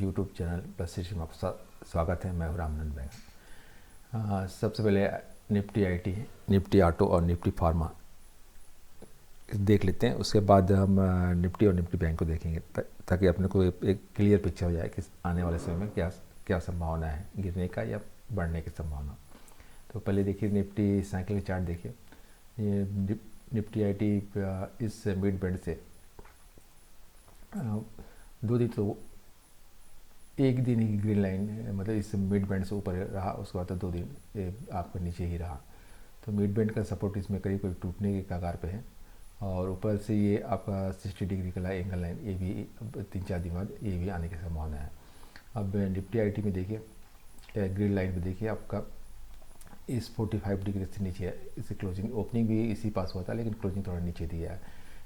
YouTube channel plus system में आपका स्वागत है। मैं हूं रामनंद बैंक। सबसे पहले निफ्टी आईटी, निफ्टी ऑटो और निफ्टी फार्मा देख लेते हैं। उसके बाद हम निफ्टी और निफ्टी बैंक को देखेंगे ताकि अपने को एक क्लियर पिक्चर हो जाए कि आने वाले समय में क्या क्या संभावना है, गिरने का या बढ़ने की संभावना। तो पहले देखिए निफ्टी साइकिल का चार्ट देखिए। ये निफ्टी आईटी इस मिड बैंड से दो दिन तो एक दिन ही ग्रीन लाइन मतलब इस मिड बैंड से ऊपर रहा, उसके बाद तो 2 दिन ये आपका नीचे ही रहा। तो मिड बैंड का सपोर्ट इसमें करीब करीब टूटने के कगार पे है और ऊपर से ये आपका 60 डिग्री का एंगल लाइन ये भी 3-4 दिन बाद ये भी आने की संभावना है। अब निफ्टी आईटी में देखिए ग्रीन लाइन में देखिए आपका इस 45 डिग्री से नीचे है। इसकी क्लोजिंग ओपनिंग भी इसी पास हुआ था लेकिन क्लोजिंग थोड़ा नीचे दिया है।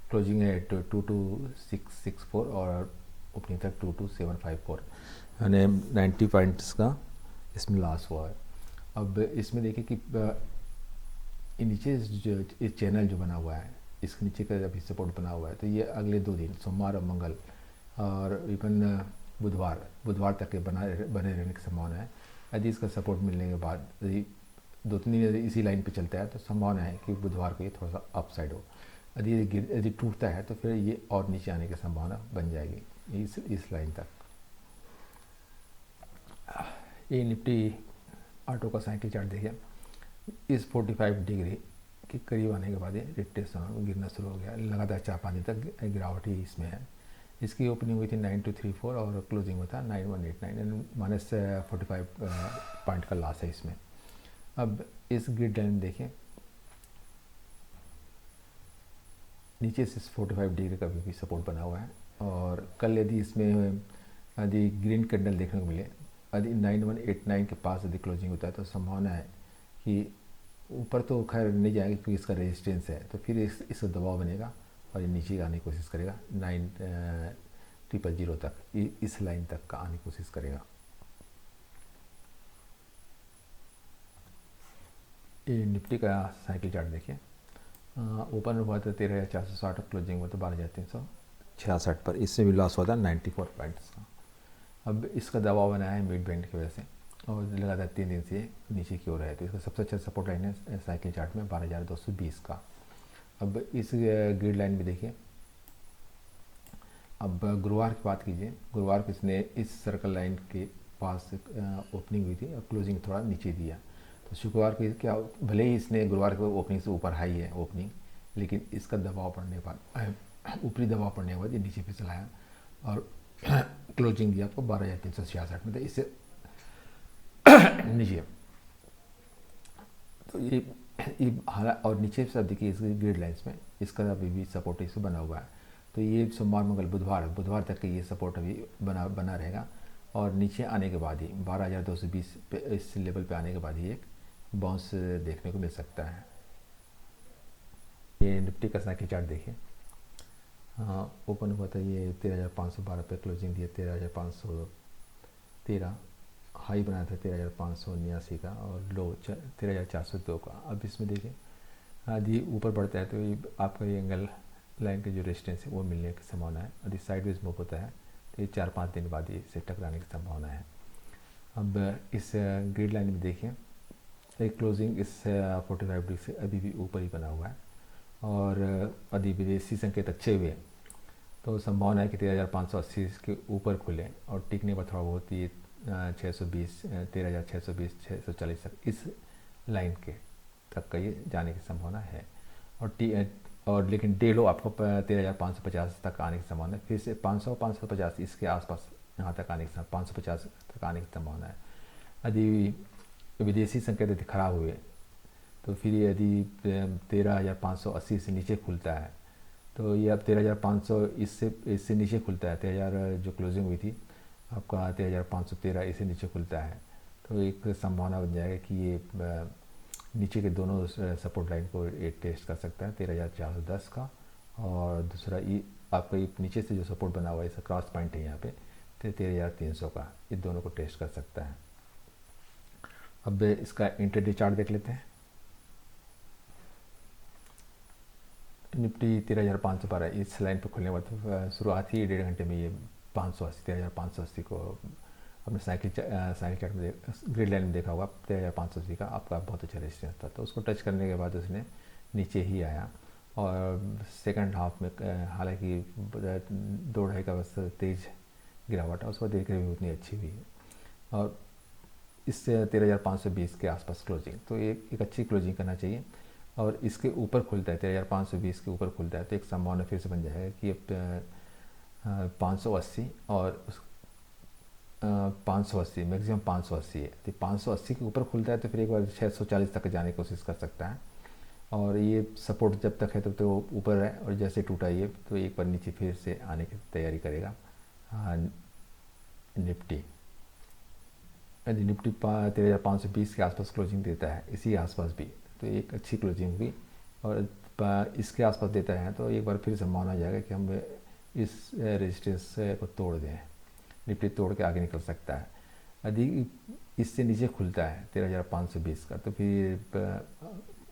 क्लोजिंग है 22,664 और ओपनिंग तक 22,754 यानी 90 पॉइंट्स का इसमें लॉस हुआ है। अब इसमें देखिए कि नीचे जो इस चैनल जो बना हुआ है इसके नीचे का अभी सपोर्ट बना हुआ है, तो ये अगले 2 दिन सोमवार और मंगल और इवन बुधवार तक के बने रहने की संभावना है। यदि इसका सपोर्ट मिलने के बाद यदि 2-3 दिन यदि इसी लाइन पे चलता है तो संभावना है कि बुधवार को ये थोड़ा सा अपसाइड हो। यदि टूटता है तो फिर ये और नीचे आने की संभावना बन जाएगी इस लाइन तक। ये निफ्टी ऑटो का साइकिल चार्ट देखिए। इस 45 डिग्री के करीब आने के बाद ये रिट्रेशन गिरना शुरू हो गया। लगातार 4-5 दिन तक गिरावट ही इसमें है। इसकी ओपनिंग हुई थी 9234 और क्लोजिंग हुआ था 9189 -45 पॉइंट का लॉस है इसमें। अब इस ग्रिड लाइन देखिए नीचे से 45 डिग्री का भी सपोर्ट बना हुआ है और कल यदि इसमें यदि ग्रीन कैंडल देखने को मिले, यदि 9189 के पास यदि क्लोजिंग होता है तो संभावना है कि ऊपर तो खैर नहीं जाएगा क्योंकि इसका रेजिस्टेंस है, तो फिर इसका दबाव बनेगा और ये नीचे आने की कोशिश करेगा 9000 तक, इस लाइन तक का आने की कोशिश करेगा। ये निफ्टी का साइकिल चार्ट देखिए। ओपन हुआ था 13,460, क्लोजिंग हुआ था 12,366 पर, इससे भी लॉस हुआ था 94 पॉइंट्स का। अब इसका दबाव बनाया है मिड बैंड की वजह से और लगातार 3 दिन से नीचे की ओर है, तो इसका सबसे अच्छा सपोर्ट लाइन है साइकिल चार्ट में 12,220 का। अब इस ग्रिड लाइन में देखिए। अब गुरुवार की बात कीजिए, गुरुवार को इसने इस सर्कल लाइन के पास ओपनिंग हुई थी और क्लोजिंग थोड़ा नीचे दिया। तो शुक्रवार को क्या, भले ही इसने गुरुवार को ओपनिंग से ऊपर हाई है ओपनिंग, लेकिन इसका दबाव पड़ने के बाद ऊपरी दबाव पड़ने के बाद ये नीचे पे चलाया और क्लोजिंग दिया आपको 12,366 में, तो इससे नीचे। तो ये हालात और नीचे सब देखिए इस ग्रिड लाइन्स में इसका अभी भी सपोर्ट इससे बना हुआ है। तो ये सोमवार मंगल बुधवार तक के ये सपोर्ट अभी बना रहेगा और नीचे आने के बाद ही 12,220 पे इस लेवल पे आने के बाद ही एक बाउंस देखने को मिल सकता है। ये निफ्टी का साइकिल चार्ट देखिए। ओपन हुआ था ये 13,512 पे, क्लोजिंग दिया 13,513, हाई बनाया था 13,589 का और लो 13,402 का। अब इसमें देखिए यदि ऊपर बढ़ता है तो ये आपका ये एंगल लाइन के जो रेजिस्टेंस है वो मिलने की संभावना है। यदि साइडवेज मूव होता है तो ये 4-5 दिन बाद ये से टकराने की संभावना है। अब इस ग्रिड लाइन में देखिए एक क्लोजिंग इस 45 डिग्री से अभी भी ऊपर ही बना हुआ है और यदि विदेशी संकेत अच्छे हुए तो संभावना है कि 13,580 के ऊपर खुले और टिकने पर थोड़ा बहुत ही 620, 13,620, 640 तक इस लाइन के तक का ये जाने की संभावना है। और लेकिन डे लो आपको 13,550 तक आने की संभावना है। फिर से 500-550 इसके आसपास यहाँ तक आने की 550 तक आने की संभावना है। यदि विदेशी संकेत यदि खराब हुए तो फिर यदि 13,580 से नीचे खुलता है तो ये अब 13,500 इससे नीचे खुलता है, 13,000 जो क्लोजिंग हुई थी आपका 13,513 इससे नीचे खुलता है तो एक संभावना बन जाएगा कि ये नीचे के दोनों सपोर्ट लाइन को एक टेस्ट कर सकता है 13,410 का, और दूसरा ये आपका ये नीचे से जो सपोर्ट बना हुआ है इसका क्रॉस पॉइंट है यहाँ पे 13,300 का, ये दोनों को टेस्ट कर सकता है। अब इसका इंट्राडे चार्ट देख लेते हैं। निफ्टी 13,512 इस लाइन पर खुलने के बाद शुरुआत ही 1.5 घंटे में ये 580, 13,580 को अपने साइकिल चार्ट में ग्रिड लाइन में देखा होगा, 13,580 का आपका बहुत अच्छा रेजिस्टेंस था। तो उसको टच करने के बाद उसने नीचे ही आया और सेकंड हाफ में हालांकि 2-2.5 का बस तेज़ गिरावट है, उसको देख रहे भी उतनी अच्छी हुई है और इससे 13,520 के आसपास क्लोजिंग, तो एक अच्छी क्लोजिंग करना चाहिए। और इसके ऊपर खुलता है 13,520 के ऊपर खुलता है तो एक संभावना फिर से बन जाएगा कि अब 580 और 580 मैक्सिमम 580 है, तो 580 के ऊपर खुलता है तो फिर एक बार 640 तक जाने की कोशिश कर सकता है। और ये सपोर्ट जब तक है तब तो ऊपर है और जैसे टूटा ये तो एक बार नीचे फिर से आने की तैयारी करेगा। निफ्टी यदि निफ्टी 13,520 के आसपास क्लोजिंग देता है, इसी आसपास भी, तो एक अच्छी क्लोजिंग हुई और इसके आसपास देता है तो एक बार फिर संभावना हो जाएगा कि हम इस रेजिस्टेंस को तोड़ दें, निफ्टी तोड़ के आगे निकल सकता है। यदि इससे नीचे खुलता है 13,520 का तो फिर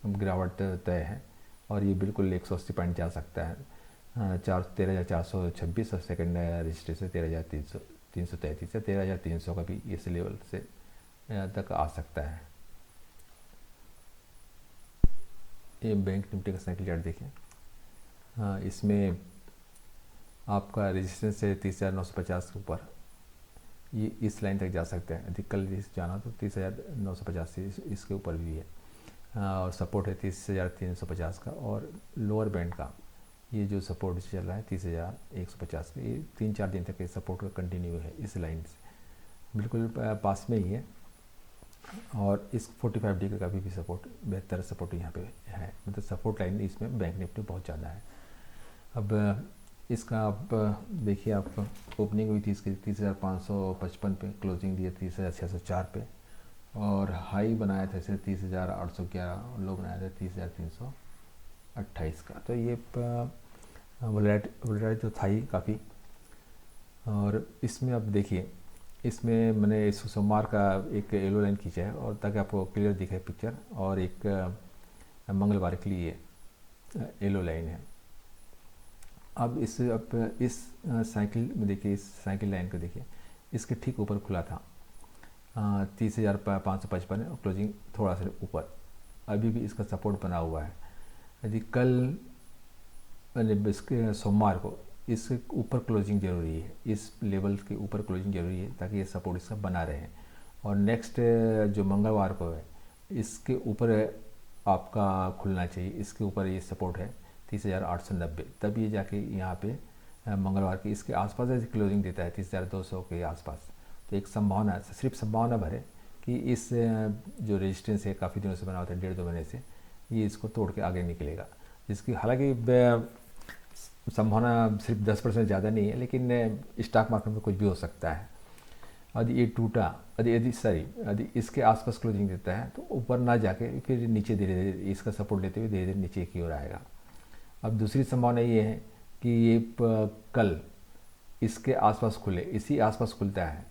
गिरावट तय है और ये बिल्कुल 180 पॉइंट जा सकता है। 13,426 और सेकेंड रेजिस्टेंस है 13,333 है, 13,300 का भी इस लेवल से तक आ सकता है। ये बैंक निफ्टी का साइकिल चार्ट देखिए, हाँ इसमें आपका रेजिस्टेंस है 30,950 के ऊपर, ये इस लाइन तक जा सकते हैं। यदि कल जाना तो 30,950 इसके ऊपर भी है और सपोर्ट है 30,350 का और लोअर बैंड का ये जो सपोर्ट चल रहा है 30,150 का, ये 3-4 दिन तक ये सपोर्ट का कंटिन्यू है इस लाइन से बिल्कुल पास में ही है। और इस 45 डिग्री का भी सपोर्ट बेहतर सपोर्ट यहाँ पे है, मतलब सपोर्ट लाइन इसमें बैंक निफ्टी बहुत ज़्यादा है। अब इसका आप देखिए, आप ओपनिंग हुई थी इसकी 30,555 पे, क्लोजिंग दी है 30,604 पे और हाई बनाया था इसे 30,811, लो बनाया था 30,328 का। तो ये वोलेटिलिटी तो था ही काफ़ी। और इसमें अब देखिए, इसमें मैंने इस सोमवार का एक येलो लाइन खींचा है और ताकि आपको क्लियर दिखे पिक्चर, और एक मंगलवार के लिए येलो लाइन है। अब इस साइकिल में देखिए, इस साइकिल लाइन को देखिए, इसके ठीक ऊपर खुला था 30,555 और क्लोजिंग थोड़ा सा ऊपर, अभी भी इसका सपोर्ट बना हुआ है। यदि कल इसके सोमवार को इसके ऊपर क्लोजिंग जरूरी है, इस लेवल के ऊपर क्लोजिंग जरूरी है ताकि ये सपोर्ट इसका बना रहे। और नेक्स्ट जो मंगलवार को है इसके ऊपर आपका खुलना चाहिए, इसके ऊपर ये सपोर्ट है 30,890, तब ये जाके यहाँ पे मंगलवार के इसके आसपास ऐसे क्लोजिंग देता है 30,200 के आसपास। तो एक संभावना, सिर्फ संभावना भर है कि इस जो रेजिस्टेंस है काफ़ी दिनों से बना होता है 1.5-2 महीने से, ये इसको तोड़ के आगे निकलेगा। जिसकी हालांकि संभावना सिर्फ 10% ज़्यादा नहीं है, लेकिन स्टॉक मार्केट में कुछ भी हो सकता है। यदि ये टूटा, यदि इसके आसपास क्लोजिंग देता है तो ऊपर ना जाके फिर नीचे धीरे धीरे इसका सपोर्ट लेते हुए धीरे धीरे नीचे की ओर आएगा। अब दूसरी संभावना ये है कि ये कल इसके आसपास खुले, इसी आसपास खुलता है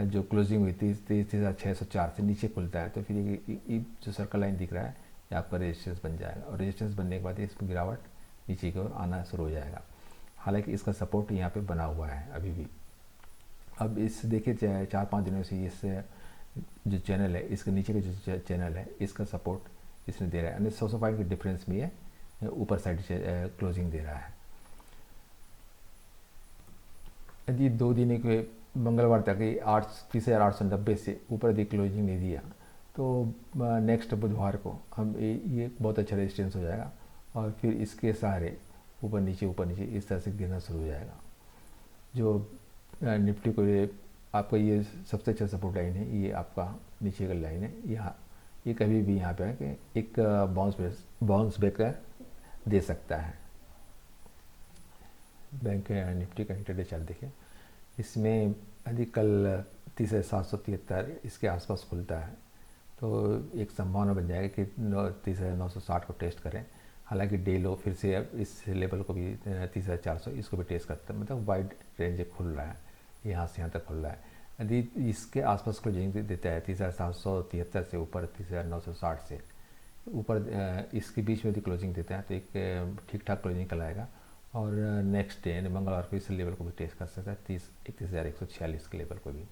जो क्लोजिंग हुई 30,604 से नीचे खुलता है तो फिर ये जो सर्कल लाइन दिख रहा है ये आपका रेजिस्टेंस बन जाएगा और रेजिस्टेंस बनने के बाद इसमें गिरावट नीचे की ओर आना शुरू हो जाएगा। हालांकि इसका सपोर्ट यहाँ पे बना हुआ है अभी भी। अब इस देखिए 4-5 दिनों से इस जो चैनल है, इसके नीचे का जो चैनल है इसका सपोर्ट इसने दे रहा है, 100 पॉइंट के डिफरेंस में ये ऊपर साइड से क्लोजिंग दे रहा है। यदि 2 दिन के मंगलवार तक 30,890 से ऊपर यदि क्लोजिंग नहीं दिया तो नेक्स्ट बुधवार को हम ये बहुत अच्छा रेजिस्टेंस हो जाएगा और फिर इसके सहारे ऊपर नीचे इस तरह से गिरना शुरू हो जाएगा। जो निफ्टी को आपका ये सबसे अच्छा सपोर्ट लाइन है, ये आपका नीचे का लाइन है, यहाँ ये कभी भी यहाँ पे है कि एक बाउंस बैक दे सकता है। बैंक निफ्टी का इंटरडे चार्ट देखिए, इसमें यदि कल 30,773 इसके आसपास खुलता है तो एक संभावना बन जाएगी कि 30,960 को टेस्ट करें। हालांकि डे लो फिर से अब इस लेवल को भी 30,400 इसको भी टेस्ट करता है, मतलब वाइड रेंज खुल रहा है, यहाँ से यहाँ तक खुल रहा है। यदि इसके आसपास क्लोजिंग देता है 30,773 से ऊपर 30,960 से ऊपर, इसके बीच में यदि क्लोजिंग देता है तो एक ठीक ठाक क्लोजिंग कल आएगा और नेक्स्ट डे यानी मंगलवार को इस लेवल को भी टेस्ट कर सकता है 31,146 के लेवल को भी।